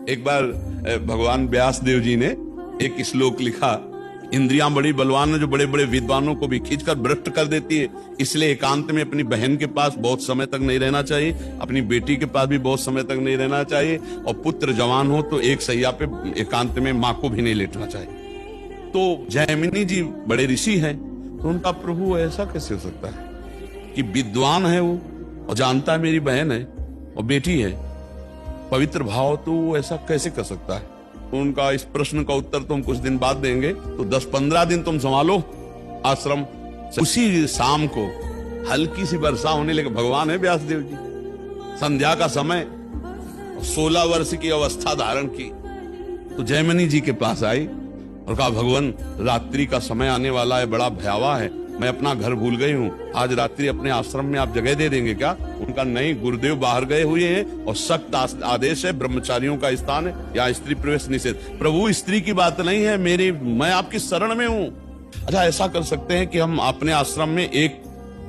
एक बार भगवान व्यास देव जी ने एक श्लोक लिखा, इंद्रियां बड़ी बलवान है जो बड़े बड़े विद्वानों को भी खींचकर भ्रष्ट कर देती है, इसलिए एकांत में अपनी बहन के पास बहुत समय तक नहीं रहना चाहिए, अपनी बेटी के पास भी बहुत समय तक नहीं रहना चाहिए, और पुत्र जवान हो तो एक सैया पे एकांत में माँ को भी नहीं लेटना चाहिए। तो जैमिनी जी बड़े ऋषि हैं, तो उनका प्रभु ऐसा कैसे हो सकता है कि विद्वान है वो और जानता है मेरी बहन है और बेटी है, पवित्र भाव, तो वो ऐसा कैसे कर सकता है? तो उनका इस प्रश्न का उत्तर तो हम कुछ दिन बाद देंगे। तो 10-15 दिन तुम संभालो आश्रम। उसी शाम को हल्की सी वर्षा होने लगी। भगवान है व्यास देव जी, संध्या का समय, 16 वर्ष की अवस्था धारण की, तो जैमिनी जी के पास आई और कहा, भगवान रात्रि का समय आने वाला है, बड़ा भयावह है, मैं अपना घर भूल गई हूँ, आज रात्रि अपने आश्रम में आप जगह दे देंगे क्या? उनका नहीं, गुरुदेव बाहर गए हुए हैं और सख्त आदेश है, ब्रह्मचारियों का स्थान है, या स्त्री प्रवेश निषेध। प्रभु स्त्री की बात नहीं है, मैं आपकी शरण में हूँ। अच्छा, ऐसा कर सकते हैं कि हम अपने आश्रम में एक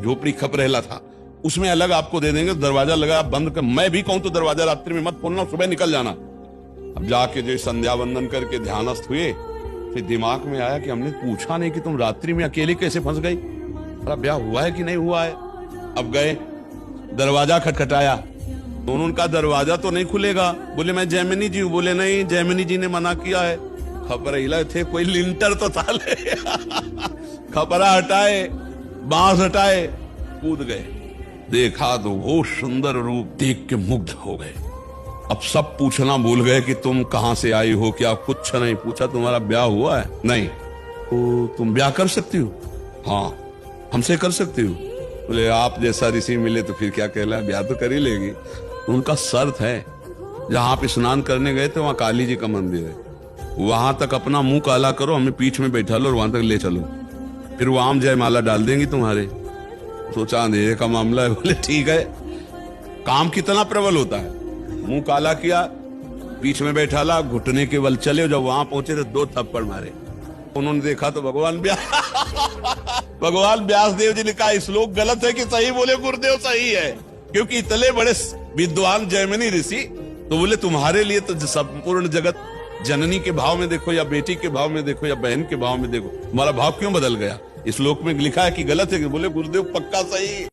झोपड़ी खपरेला था, उसमें अलग आपको दे देंगे, दरवाजा लगा, आप बंद कर, मैं भी कहूँ तो दरवाजा रात्रि में मत खोलना, सुबह निकल जाना। अब जाके जो संध्या वंदन करके ध्यानस्थ हुए, फिर दिमाग में आया कि हमने पूछा नहीं कि तुम रात्रि में अकेले कैसे फंस गई, अरे ब्याह हुआ है कि नहीं हुआ है। अब गए, दरवाजा खटखटाया, तो उनका दरवाजा तो नहीं खुलेगा। बोले मैं जैमिनी जी हूँ। बोले नहीं, जैमिनी जी ने मना किया है। खपरा हिला थे, कोई लिंटर तो था ले खपरा हटाए, बांस हटाए, कूद गए। देखा तो वो सुंदर रूप देख के मुग्ध हो गए। अब सब पूछना भूल गए कि तुम कहां से आई हो, क्या कुछ नहीं पूछा। तुम्हारा ब्याह हुआ है? नहीं। तो तुम ब्याह कर सकती हो? हाँ, हमसे कर सकती हो। बोले आप जैसा ऋषि मिले तो फिर क्या कहला, ब्याह तो कर ही लेगी। उनका शर्त है, जहां आप स्नान करने गए थे वहां काली जी का मंदिर है, वहां तक अपना मुंह काला करो, हमें पीठ में बैठा लो और वहां तक ले चलो, फिर वो आम जयमाला डाल देंगी तुम्हारे। सोचा अंधेरे का मामला है। बोले ठीक है। काम कितना प्रबल होता है, मुंह काला किया, बीच में बैठा ला, घुटने के बल चले। जब वहां पहुंचे तो 2 थप्पड़ मारे। उन्होंने देखा तो भगवान व्यास देव जी ने कहा, श्लोक गलत है कि सही? बोले गुरुदेव सही है, क्योंकि इतने बड़े विद्वान जैमिनी ऋषि, तो बोले तुम्हारे लिए तो संपूर्ण जगत जननी के भाव में देखो, या बेटी के भाव में देखो, या बहन के भाव में देखो, तुम्हारा भाव क्यों बदल गया? इस श्लोक में लिखा है कि गलत है। बोले गुरुदेव पक्का सही।